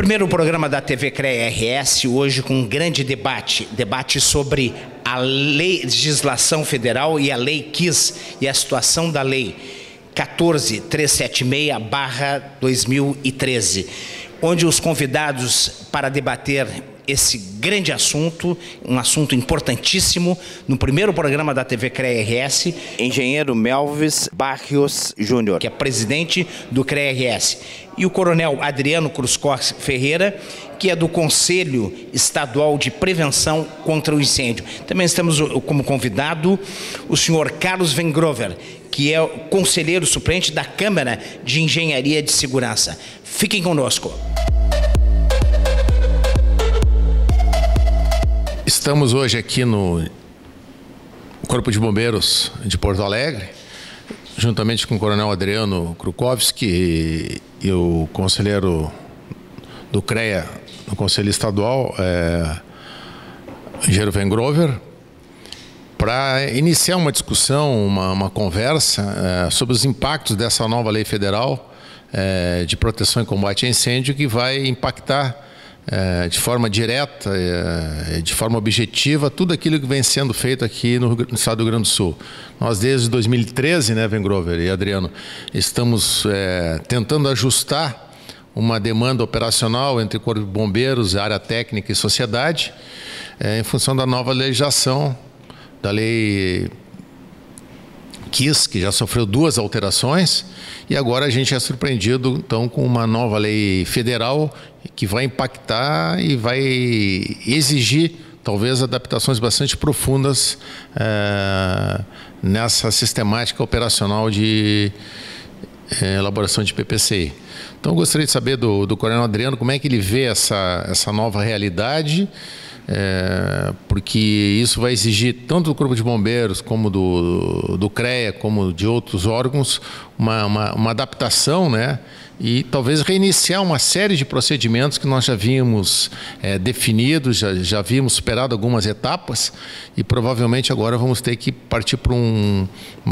Primeiro programa da TV CREA-RS, hoje com um grande debate sobre a legislação federal e a Lei KIS e a situação da Lei 14.376/2013, onde os convidados para debater esse grande assunto, um assunto importantíssimo, no primeiro programa da TV CREA-RS, engenheiro Melvis Barrios Júnior, que é presidente do CREA-RS, e o coronel Adriano Cruzcoff Ferreira, que é do Conselho Estadual de Prevenção contra o Incêndio. Também estamos como convidado o senhor Carlos Vengrover, que é o conselheiro suplente da Câmara de Engenharia de Segurança. Fiquem conosco. Estamos hoje aqui no Corpo de Bombeiros de Porto Alegre, juntamente com o coronel Adriano Krukowski e o conselheiro do CREA, no Conselho Estadual, engenheiro Vengrover, para iniciar uma discussão, uma conversa sobre os impactos dessa nova lei federal de proteção e combate a incêndio, que vai impactar de forma direta, de forma objetiva, tudo aquilo que vem sendo feito aqui no estado do Rio Grande do Sul. Nós, desde 2013, né, Vengrover e Adriano, estamos tentando ajustar uma demanda operacional entre Corpo de Bombeiros, área técnica e sociedade, em função da nova legislação, da lei KIS, que já sofreu 2 alterações, e agora a gente é surpreendido então com uma nova lei federal que vai impactar e vai exigir talvez adaptações bastante profundas nessa sistemática operacional de elaboração de PPCI. Então eu gostaria de saber do coronel Adriano como é que ele vê essa nova realidade, porque isso vai exigir tanto do Corpo de Bombeiros como do CREA, como de outros órgãos, uma adaptação, né? E talvez reiniciar uma série de procedimentos que nós já havíamos definidos, já havíamos superado algumas etapas, e provavelmente agora vamos ter que partir para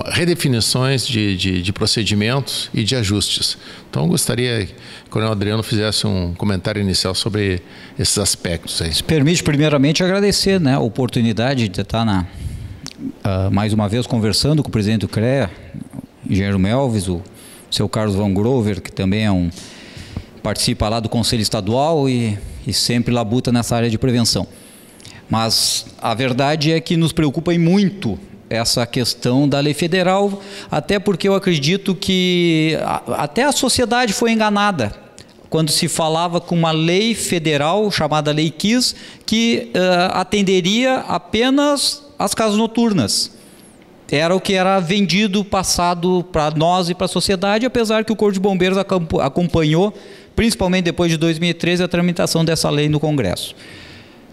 redefinições de procedimentos e de ajustes. Então eu gostaria que o coronel Adriano fizesse um comentário inicial sobre esses aspectos aí. Permite primeiramente agradecer, né, a oportunidade de estar mais uma vez conversando com o presidente do CREA, o engenheiro Melvis, o seu Carlos Vengrover, que também participa lá do Conselho Estadual e sempre labuta nessa área de prevenção. Mas a verdade é que nos preocupa muito essa questão da lei federal, até porque eu acredito que até a sociedade foi enganada quando se falava com uma lei federal chamada Lei KIS, que atenderia apenas as casas noturnas. Era o que era vendido, passado para nós e para a sociedade, apesar que o Corpo de Bombeiros acompanhou, principalmente depois de 2013, a tramitação dessa lei no Congresso.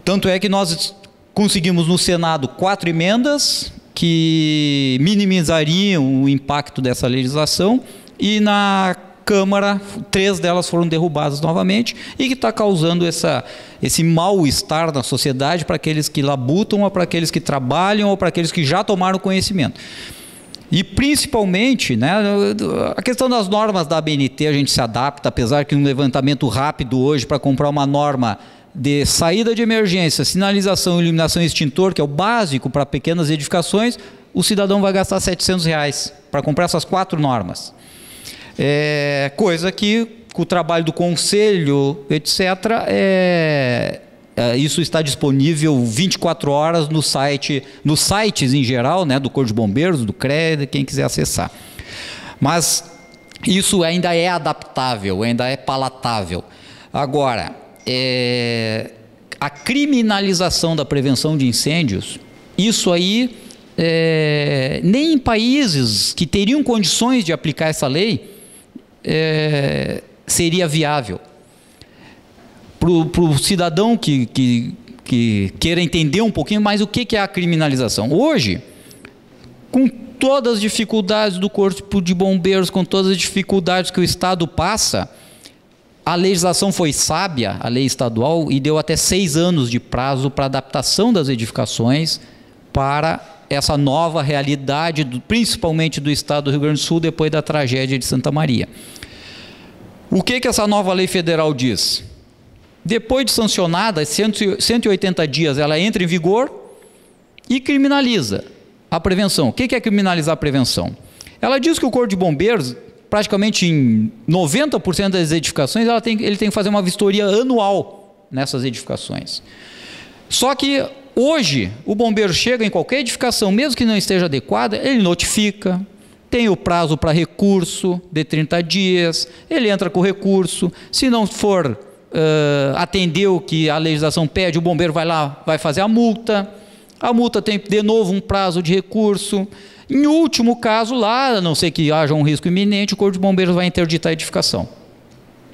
Tanto é que nós conseguimos no Senado 4 emendas que minimizariam o impacto dessa legislação, e na Câmara 3 delas foram derrubadas novamente, e que está causando esse mal-estar na sociedade para aqueles que labutam, ou para aqueles que trabalham, ou para aqueles que já tomaram conhecimento. E principalmente, né, a questão das normas da ABNT, a gente se adapta, apesar que um levantamento rápido hoje para comprar uma norma de saída de emergência, sinalização, iluminação e extintor, que é o básico para pequenas edificações, o cidadão vai gastar R$700 para comprar essas 4 normas. Coisa que, com o trabalho do conselho, etc., isso está disponível 24 horas no site, nos sites em geral, né, do Corpo de Bombeiros, do CREA, de quem quiser acessar. Mas isso ainda é adaptável, ainda é palatável. Agora, a criminalização da prevenção de incêndios, isso aí, nem em países que teriam condições de aplicar essa lei, seria viável. Para o cidadão que queira entender um pouquinho mais o que é a criminalização. Hoje, com todas as dificuldades do Corpo de Bombeiros, com todas as dificuldades que o Estado passa, a legislação foi sábia, a lei estadual, e deu até 6 anos de prazo para adaptação das edificações para essa nova realidade, principalmente do estado do Rio Grande do Sul, depois da tragédia de Santa Maria. O que essa nova lei federal diz? depois de sancionada, 180 dias, ela entra em vigor e criminaliza a prevenção. O que é criminalizar a prevenção? Ela diz que o Corpo de Bombeiros, praticamente em 90% das edificações, ele tem que fazer uma vistoria anual nessas edificações. Só que hoje, o bombeiro chega em qualquer edificação, mesmo que não esteja adequada, ele notifica, tem o prazo para recurso de 30 dias, ele entra com o recurso, se não for atender o que a legislação pede, o bombeiro vai lá, vai fazer a multa tem de novo um prazo de recurso. Em último caso lá, a não ser que haja um risco iminente, o Corpo de Bombeiros vai interditar a edificação.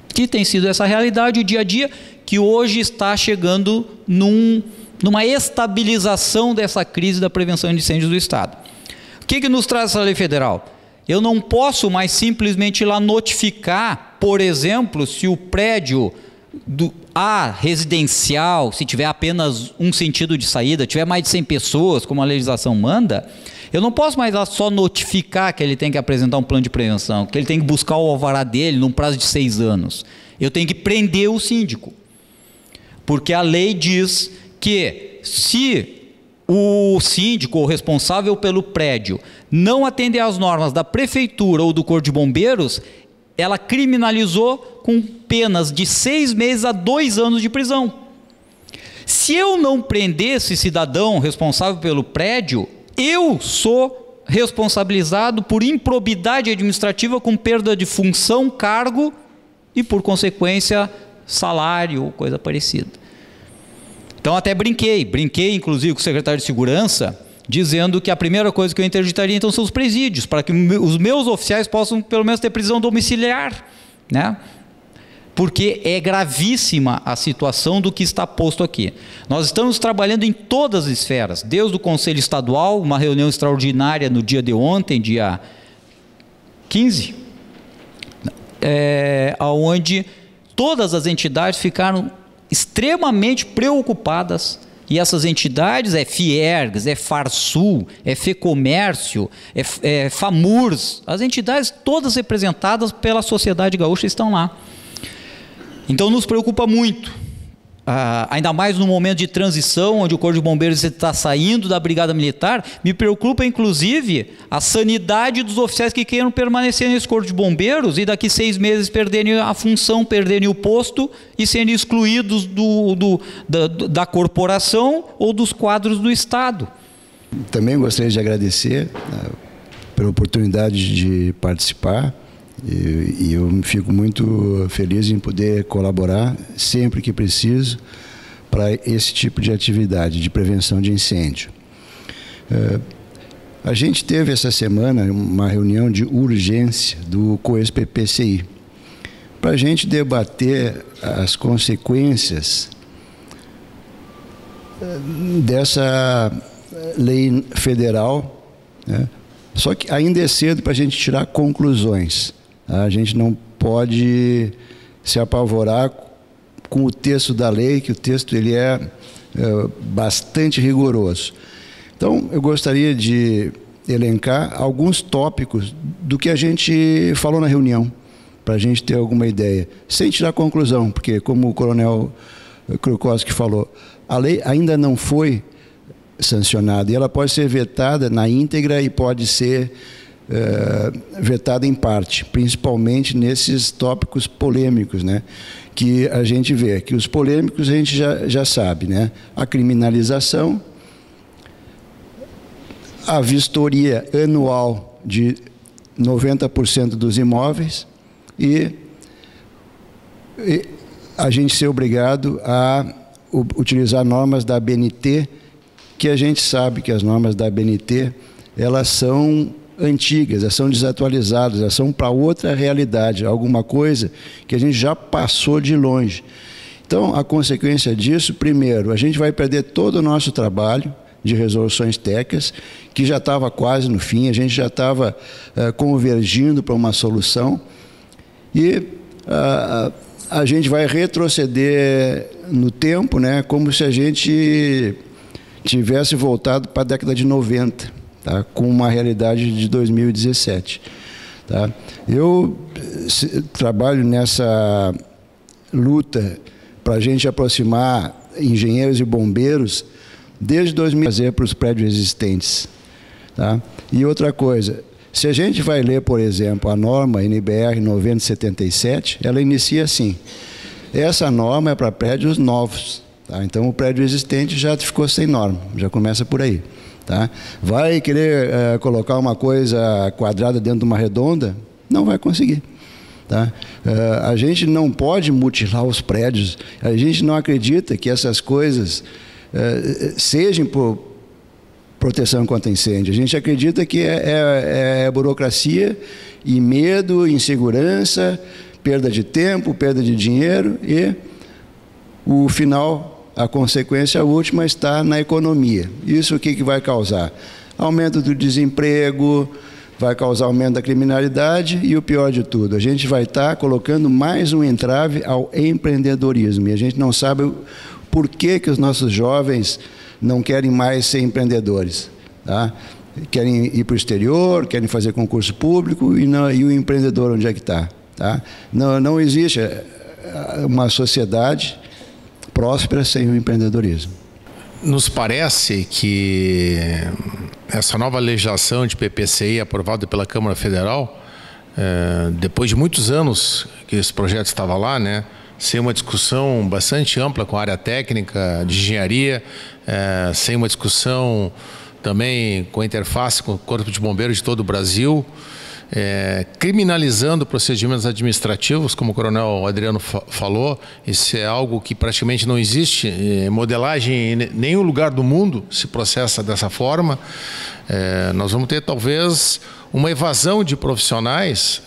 Que tem sido essa realidade, o dia a dia, que hoje está chegando numa estabilização dessa crise da prevenção de incêndios do Estado. O que nos traz essa lei federal? Eu não posso mais simplesmente ir lá notificar, por exemplo, se o prédio residencial, se tiver apenas um sentido de saída, tiver mais de 100 pessoas, como a legislação manda, eu não posso mais lá só notificar que ele tem que apresentar um plano de prevenção, que ele tem que buscar o alvará dele num prazo de 6 anos. Eu tenho que prender o síndico. Porque a lei diz que se o síndico ou responsável pelo prédio não atender às normas da prefeitura ou do Corpo de Bombeiros, ela criminalizou com penas de 6 meses a 2 anos de prisão. Se eu não prender esse cidadão responsável pelo prédio, eu sou responsabilizado por improbidade administrativa com perda de função, cargo e, por consequência, salário ou coisa parecida. Então até brinquei inclusive com o secretário de Segurança, dizendo que a primeira coisa que eu interditaria então são os presídios, para que os meus oficiais possam pelo menos ter prisão domiciliar, né? Porque é gravíssima a situação do que está posto aqui. Nós estamos trabalhando em todas as esferas, desde o Conselho Estadual, uma reunião extraordinária no dia de ontem, dia 15, onde todas as entidades ficaram extremamente preocupadas. E essas entidades é Fiergs, é Farsul, é Fecomércio, é Famurs. As entidades todas representadas pela sociedade gaúcha estão lá. Então nos preocupa muito, ainda mais no momento de transição, onde o Corpo de Bombeiros está saindo da Brigada Militar. Me preocupa inclusive a sanidade dos oficiais que queiram permanecer nesse Corpo de Bombeiros e daqui 6 meses perderem a função, perderem o posto e serem excluídos da corporação ou dos quadros do Estado. Também gostaria de agradecer pela oportunidade de participar. E eu fico muito feliz em poder colaborar sempre que preciso para esse tipo de atividade de prevenção de incêndio. A gente teve essa semana uma reunião de urgência do COESP-PCI para a gente debater as consequências dessa lei federal, né? Só que ainda é cedo para a gente tirar conclusões. A gente não pode se apavorar com o texto da lei, que o texto ele é bastante rigoroso. Então, eu gostaria de elencar alguns tópicos do que a gente falou na reunião, para a gente ter alguma ideia, sem tirar conclusão, porque, como o coronel Krukowski falou, a lei ainda não foi sancionada e ela pode ser vetada na íntegra e pode ser vetada em parte, principalmente nesses tópicos polêmicos, né, que a gente vê, que os polêmicos a gente já sabe, né, a criminalização, a vistoria anual de 90% dos imóveis e a gente ser obrigado a utilizar normas da ABNT, que a gente sabe que as normas da ABNT, elas são antigas, elas são desatualizadas, elas são para outra realidade, alguma coisa que a gente já passou de longe. Então, a consequência disso, primeiro, a gente vai perder todo o nosso trabalho de resoluções técnicas, que já estava quase no fim, a gente já estava convergindo para uma solução, e a gente vai retroceder no tempo, né, como se a gente tivesse voltado para a década de 90, tá, com uma realidade de 2017. Tá? Eu trabalho nessa luta para a gente aproximar engenheiros e bombeiros desde 2000 fazer para os prédios existentes. Tá? E outra coisa, se a gente vai ler, por exemplo, a norma NBR 9077, ela inicia assim: essa norma é para prédios novos. Tá? Então, o prédio existente já ficou sem norma, já começa por aí. Tá? Vai querer colocar uma coisa quadrada dentro de uma redonda? Não vai conseguir. Tá? A gente não pode mutilar os prédios, a gente não acredita que essas coisas sejam por proteção contra incêndio. A gente acredita que é burocracia e medo, insegurança, perda de tempo, perda de dinheiro e o final, a consequência última está na economia. Isso o que vai causar? Aumento do desemprego, vai causar aumento da criminalidade e o pior de tudo, a gente vai estar colocando mais um entrave ao empreendedorismo. E a gente não sabe por que os nossos jovens não querem mais ser empreendedores. Tá? Querem ir para o exterior, querem fazer concurso público e o empreendedor onde é que está? Tá? Não existe uma sociedade próspera sem o empreendedorismo. Nos parece que essa nova legislação de PPCI aprovada pela Câmara Federal, depois de muitos anos que esse projeto estava lá, né, sem uma discussão bastante ampla com a área técnica de engenharia, sem uma discussão também com a interface com o Corpo de Bombeiros de todo o Brasil, criminalizando procedimentos administrativos, como o coronel Adriano falou. Isso é algo que praticamente não existe modelagem em nenhum lugar do mundo se processa dessa forma. Nós vamos ter talvez uma evasão de profissionais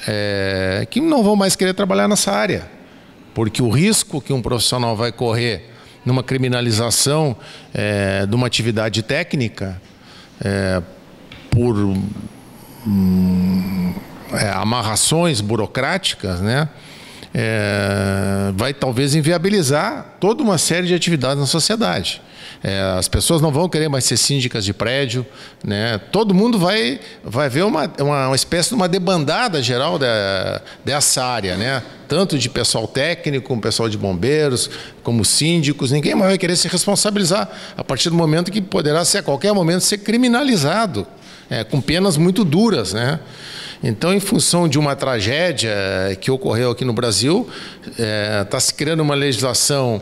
que não vão mais querer trabalhar nessa área, porque o risco que um profissional vai correr numa criminalização de uma atividade técnica por amarrações burocráticas, né, vai talvez inviabilizar toda uma série de atividades na sociedade. As pessoas não vão querer mais ser síndicas de prédio, né? Todo mundo vai ver uma espécie de uma debandada geral dessa área, né? Tanto de pessoal técnico, como pessoal de bombeiros, como síndicos. Ninguém mais vai querer se responsabilizar a partir do momento que poderá ser, a qualquer momento, ser criminalizado, com penas muito duras, né? Então, em função de uma tragédia que ocorreu aqui no Brasil, está se criando uma legislação,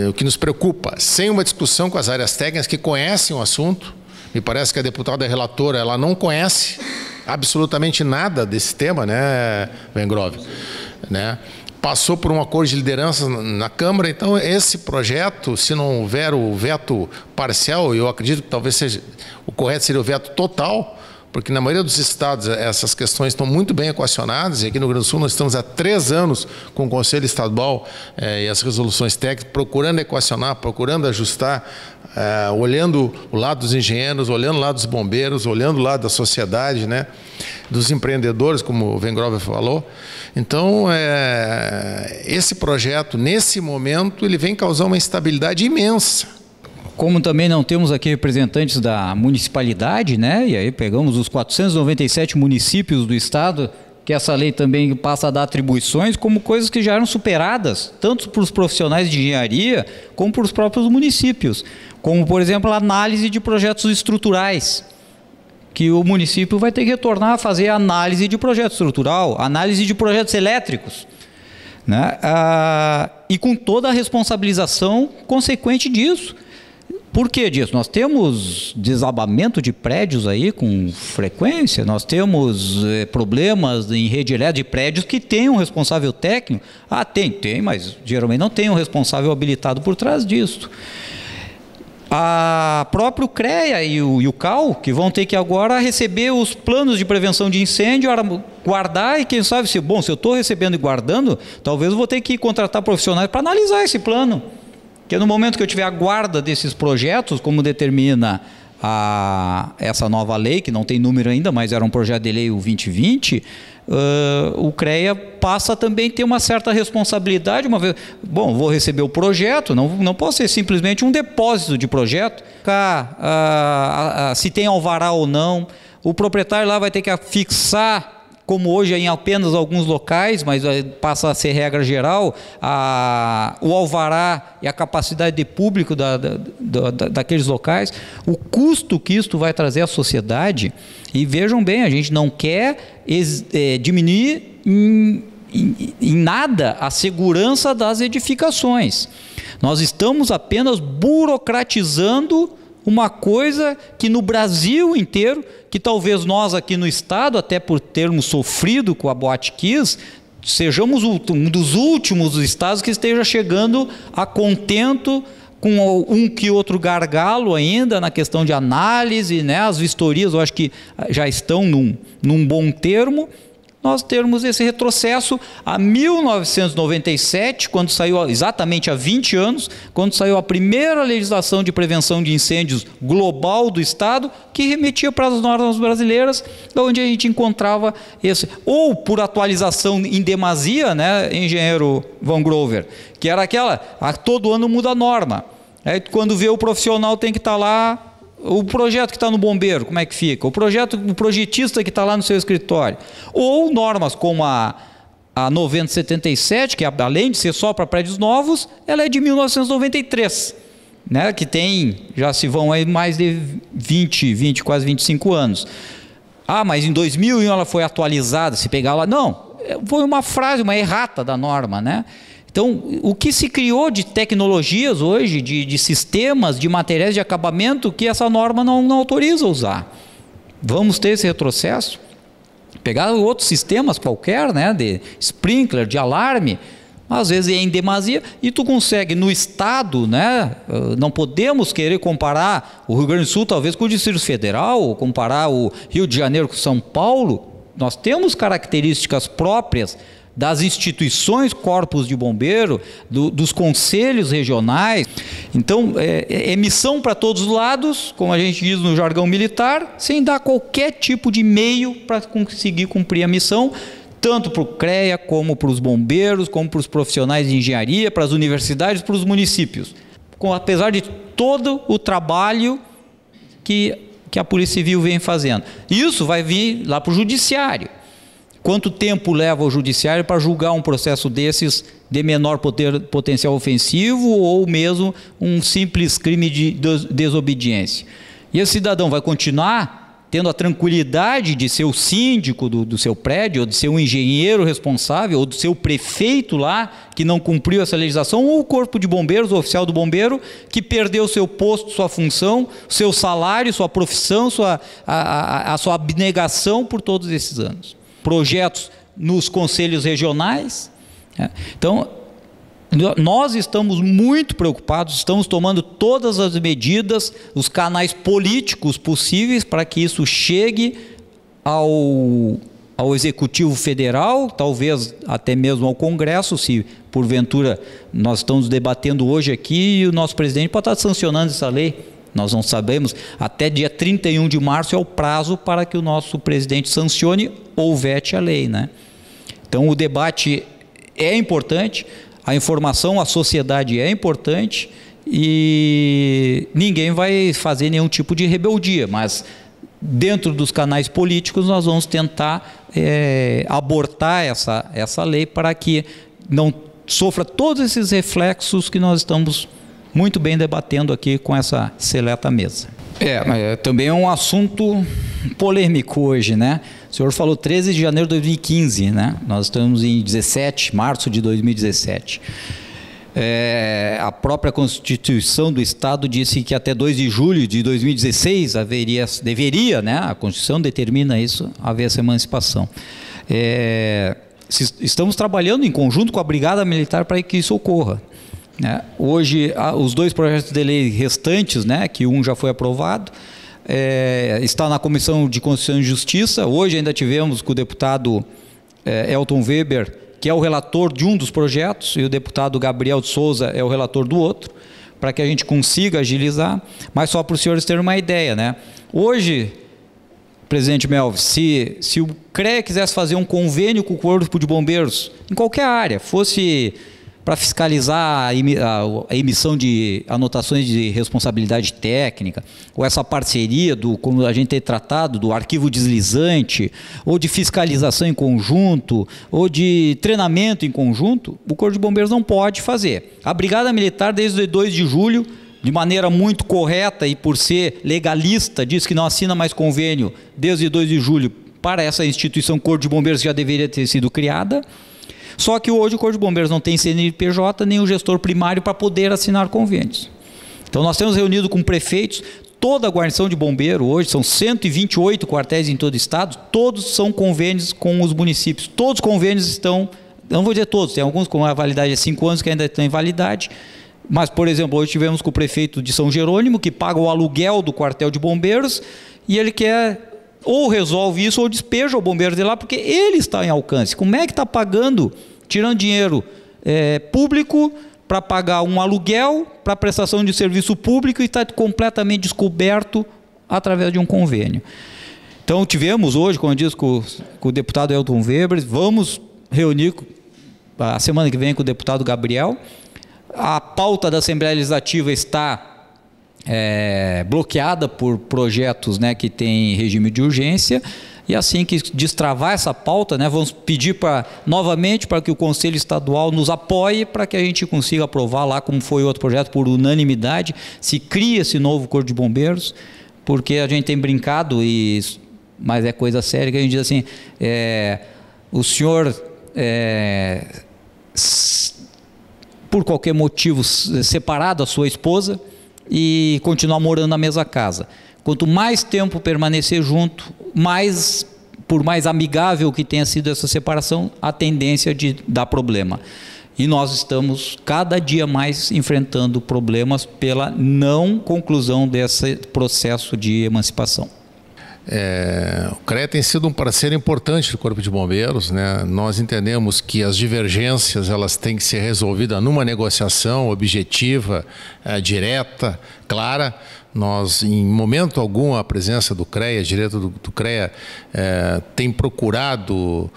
o que nos preocupa, sem uma discussão com as áreas técnicas que conhecem o assunto. Me parece que a deputada relatora, ela não conhece absolutamente nada desse tema, né, Wengrove? Né? Passou por um acordo de liderança na Câmara. Então, esse projeto, se não houver o veto parcial, eu acredito que talvez seja o correto seria o veto total, porque na maioria dos estados essas questões estão muito bem equacionadas, e aqui no Rio Grande do Sul nós estamos há 3 anos com o Conselho Estadual e as resoluções técnicas procurando equacionar, procurando ajustar, olhando o lado dos engenheiros, olhando o lado dos bombeiros, olhando o lado da sociedade, né, dos empreendedores, como o Wengrove falou. Então, esse projeto, nesse momento, ele vem causar uma instabilidade imensa. Como também não temos aqui representantes da municipalidade, né? E aí pegamos os 497 municípios do estado, que essa lei também passa a dar atribuições como coisas que já eram superadas, tanto para os profissionais de engenharia, como para os próprios municípios. Como, por exemplo, a análise de projetos estruturais, que o município vai ter que retornar a fazer análise de projeto estrutural, análise de projetos elétricos, né? E com toda a responsabilização consequente disso. Por que disso? Nós temos desabamento de prédios aí com frequência, nós temos problemas em rede elétrica de prédios que têm um responsável técnico. Tem, mas geralmente não tem um responsável habilitado por trás disso. A próprio CREA e o CAL, que vão ter que agora receber os planos de prevenção de incêndio, guardar, e quem sabe, se eu estou recebendo e guardando, talvez eu vou ter que contratar profissionais para analisar esse plano. Porque no momento que eu tiver a guarda desses projetos, como determina essa nova lei, que não tem número ainda, mas era um projeto de lei, o 2020, o CREA passa também a ter uma certa responsabilidade. Uma vez, vou receber o projeto, não posso ser simplesmente um depósito de projeto, se tem alvará ou não, o proprietário lá vai ter que fixar como hoje é em apenas alguns locais, mas passa a ser regra geral, o alvará e a capacidade de público daqueles locais, o custo que isto vai trazer à sociedade. E vejam bem, a gente não quer diminuir em nada a segurança das edificações. Nós estamos apenas burocratizando uma coisa que no Brasil inteiro, que talvez nós aqui no estado, até por termos sofrido com a Boate Kiss, sejamos um dos últimos estados que esteja chegando a contento com um que outro gargalo ainda na questão de análise, né? As vistorias eu acho que já estão num bom termo. Nós termos esse retrocesso a 1997, quando saiu, exatamente há 20 anos, quando saiu a primeira legislação de prevenção de incêndios global do Estado, que remetia para as normas brasileiras, onde a gente encontrava esse, ou por atualização em demasia, né, engenheiro Van Grover, que era aquela, todo ano muda a norma. Aí, quando vê o profissional tem que estar lá. O projeto que está no bombeiro, como é que fica? O projetista que está lá no seu escritório. Ou normas como a 9077, que além de ser só para prédios novos, ela é de 1993, né? Que tem, já se vão aí mais de 20, quase 25 anos. Ah, mas em 2001 ela foi atualizada, se pegar lá... Não, foi uma frase, uma errata da norma, né? Então, o que se criou de tecnologias hoje, de sistemas, de materiais de acabamento que essa norma não autoriza a usar? Vamos ter esse retrocesso? Pegar outros sistemas qualquer, né, de sprinkler, de alarme, às vezes é em demasia, e tu consegue no estado, né, não podemos querer comparar o Rio Grande do Sul talvez com o Distrito Federal, ou comparar o Rio de Janeiro com São Paulo. Nós temos características próprias das instituições, corpos de bombeiro, dos conselhos regionais. Então, é missão para todos os lados, como a gente diz no jargão militar, sem dar qualquer tipo de meio para conseguir cumprir a missão, tanto para o CREA, como para os bombeiros, como para os profissionais de engenharia, para as universidades, para os municípios. Apesar de todo o trabalho que a Polícia Civil vem fazendo. Isso vai vir lá para o Judiciário. Quanto tempo leva o judiciário para julgar um processo desses de menor potencial ofensivo ou mesmo um simples crime de desobediência? E esse cidadão vai continuar tendo a tranquilidade de ser o síndico do seu prédio, ou de ser um engenheiro responsável, ou de ser o prefeito lá que não cumpriu essa legislação, ou o corpo de bombeiros, o oficial do bombeiro, que perdeu seu posto, sua função, seu salário, sua profissão, a sua abnegação por todos esses anos. Projetos nos conselhos regionais. Então, nós estamos muito preocupados, estamos tomando todas as medidas, os canais políticos possíveis para que isso chegue ao Executivo Federal, talvez até mesmo ao Congresso, se porventura nós estamos debatendo hoje aqui e o nosso presidente pode estar sancionando essa lei. Nós não sabemos, até dia 31 de março é o prazo para que o nosso presidente sancione ou vete a lei, né? Então o debate é importante, a informação à sociedade é importante e ninguém vai fazer nenhum tipo de rebeldia, mas dentro dos canais políticos nós vamos tentar abortar essa lei para que não sofra todos esses reflexos que nós estamos muito bem debatendo aqui com essa seleta mesa. Também é um assunto polêmico hoje, né? O senhor falou 13 de janeiro de 2015, né? Nós estamos em março de 2017. A própria Constituição do Estado disse que até 2 de julho de 2016 deveria, né? A Constituição determina isso, haver essa emancipação. Estamos trabalhando em conjunto com a Brigada Militar para que isso ocorra. Hoje, os 2 projetos de lei restantes, né, que um já foi aprovado, está na Comissão de Constituição e Justiça. Hoje ainda tivemos com o deputado Elton Weber, que é o relator de um dos projetos, e o deputado Gabriel de Souza é o relator do outro, para que a gente consiga agilizar. Mas só para os senhores terem uma ideia, né? Hoje, presidente Melvis, se o CREA quisesse fazer um convênio com o Corpo de Bombeiros, em qualquer área, fosse para fiscalizar a emissão de anotações de responsabilidade técnica, ou essa parceria, como a gente tem tratado, do arquivo deslizante, ou de fiscalização em conjunto, ou de treinamento em conjunto, o Corpo de Bombeiros não pode fazer. A Brigada Militar, desde 2 de julho, de maneira muito correta e por ser legalista, diz que não assina mais convênio desde 2 de julho para essa instituição Corpo de Bombeiros que já deveria ter sido criada. Só que hoje o Corpo de Bombeiros não tem CNPJ nem o gestor primário para poder assinar convênios. Então nós temos reunido com prefeitos, toda a guarnição de bombeiro hoje, são 128 quartéis em todo o estado, todos são convênios com os municípios. Todos os convênios estão, não vou dizer todos, tem alguns com a validade de 5 anos que ainda estão em validade, mas, por exemplo, hoje tivemos com o prefeito de São Jerônimo, que paga o aluguel do quartel de bombeiros, e ele quer, ou resolve isso, ou despeja o bombeiro de lá, porque ele está em alcance. Como é que está pagando, tirando dinheiro público para pagar um aluguel para prestação de serviço público e está completamente descoberto através de um convênio? Então, tivemos hoje, como eu disse, com o deputado Elton Weber, vamos reunir a semana que vem com o deputado Gabriel. A pauta da Assembleia Legislativa está bloqueada por projetos, né, que têm regime de urgência, e assim que destravar essa pauta, né, vamos pedir novamente para que o Conselho Estadual nos apoie para que a gente consiga aprovar lá, como foi o outro projeto, por unanimidade, se cria esse novo Corpo de Bombeiros, porque a gente tem brincado, mas é coisa séria, que a gente diz assim, o senhor... por qualquer motivo, separar da sua esposa e continuar morando na mesma casa. Quanto mais tempo permanecer junto, por mais amigável que tenha sido essa separação, a tendência de dar problema. E nós estamos cada dia mais enfrentando problemas pela não conclusão desse processo de emancipação. O CREA tem sido um parceiro importante do Corpo de Bombeiros, né? Nós entendemos que as divergências elas têm que ser resolvidas numa negociação objetiva, direta, clara. Nós, em momento algum, a presença do CREA, a direita do CREA, tem procurado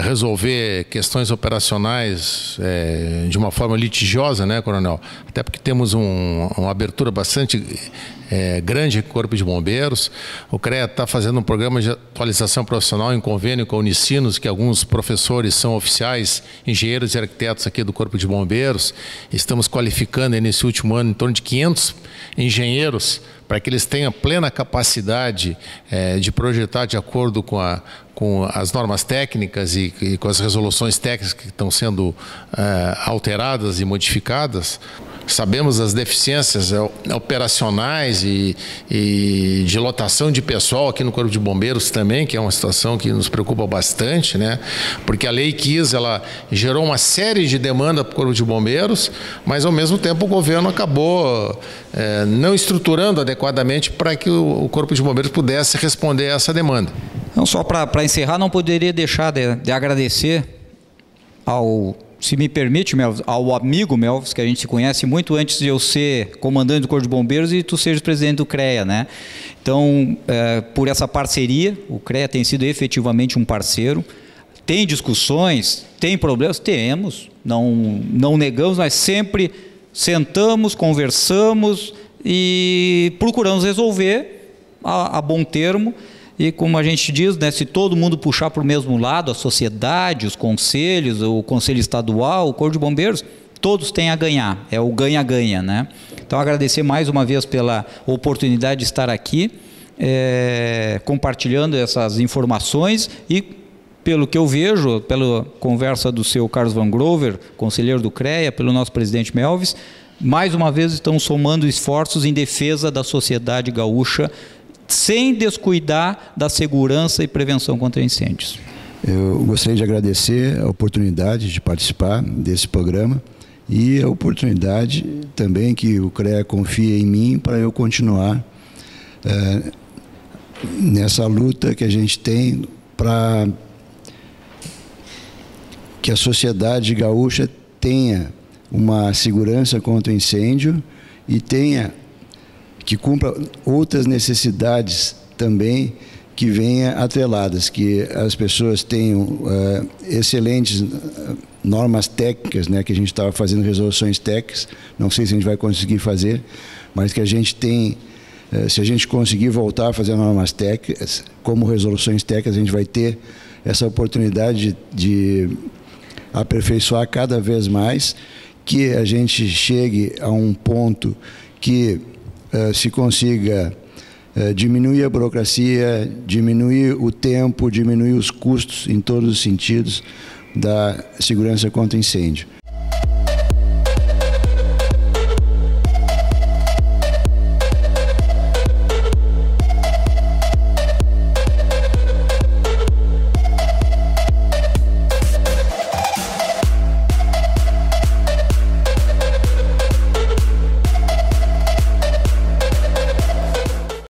resolver questões operacionais de uma forma litigiosa, né, Coronel? Até porque temos uma abertura bastante grande com o Corpo de Bombeiros. O CREA está fazendo um programa de atualização profissional em convênio com a Unicinos, que alguns professores são oficiais, engenheiros e arquitetos aqui do Corpo de Bombeiros. Estamos qualificando nesse último ano em torno de 500 engenheiros para que eles tenham plena capacidade de projetar de acordo com as normas técnicas e com as resoluções técnicas que estão sendo alteradas e modificadas. Sabemos das deficiências operacionais e de lotação de pessoal aqui no Corpo de Bombeiros também, que é uma situação que nos preocupa bastante, né? Porque a Lei KIS, ela gerou uma série de demandas para o Corpo de Bombeiros, mas ao mesmo tempo o governo acabou não estruturando adequadamente para que o Corpo de Bombeiros pudesse responder a essa demanda. Não, só para encerrar, não poderia deixar de agradecer se me permite, Melvis, ao amigo Melvis, que a gente se conhece muito antes de eu ser comandante do Corpo de Bombeiros e tu seres presidente do CREA, né? Então, por essa parceria, o CREA tem sido efetivamente um parceiro. Tem discussões, tem problemas? Temos, não negamos, mas sempre sentamos, conversamos e procuramos resolver a bom termo. E como a gente diz, né, se todo mundo puxar para o mesmo lado, a sociedade, os conselhos, o Conselho Estadual, o Corpo de Bombeiros, todos têm a ganhar, é o ganha-ganha, né? Então agradecer mais uma vez pela oportunidade de estar aqui, compartilhando essas informações e, pelo que eu vejo, pela conversa do seu Carlos Van Grover, conselheiro do CREA, pelo nosso presidente Melvis, mais uma vez estão somando esforços em defesa da sociedade gaúcha, sem descuidar da segurança e prevenção contra incêndios. Eu gostaria de agradecer a oportunidade de participar desse programa e a oportunidade também que o CREA confia em mim para eu continuar nessa luta que a gente tem para que a sociedade gaúcha tenha uma segurança contra o incêndio e que cumpra outras necessidades também que venham atreladas, que as pessoas tenham excelentes normas técnicas, né, que a gente estava fazendo resoluções técnicas, não sei se a gente vai conseguir fazer, mas que a gente tem, se a gente conseguir voltar a fazer normas técnicas, como resoluções técnicas, a gente vai ter essa oportunidade de aperfeiçoar cada vez mais, que a gente chegue a um ponto que se consiga diminuir a burocracia, diminuir o tempo, diminuir os custos em todos os sentidos da segurança contra incêndio.